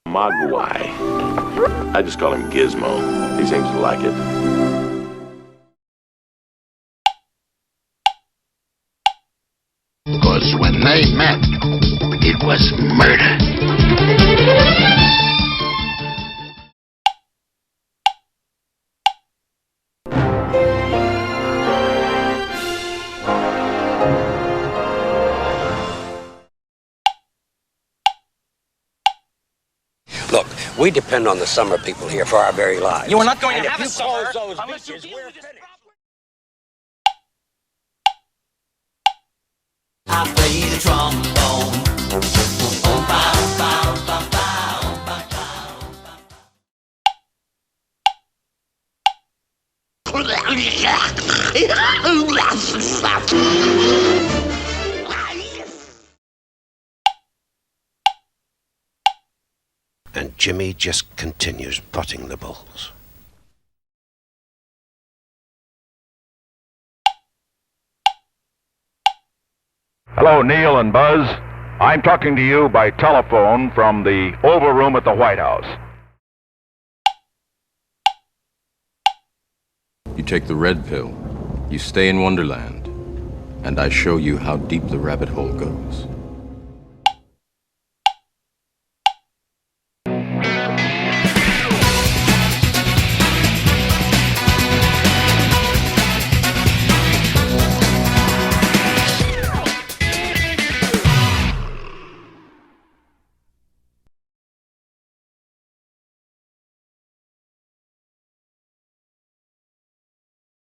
Mogwai. I just call him Gizmo. He seems to like it. Because when they met, it was murder. Look, we depend on the summer people here for our very lives. You are not going And to if have a you summer close those unless you beaches, deal we're with this finished. problem. I play the trombone. And Jimmy just continues butting the bulls. Hello, Neil and Buzz. I'm talking to you by telephone from the Oval Room at the White House. You take the red pill, you stay in Wonderland, and I show you how deep the rabbit hole goes.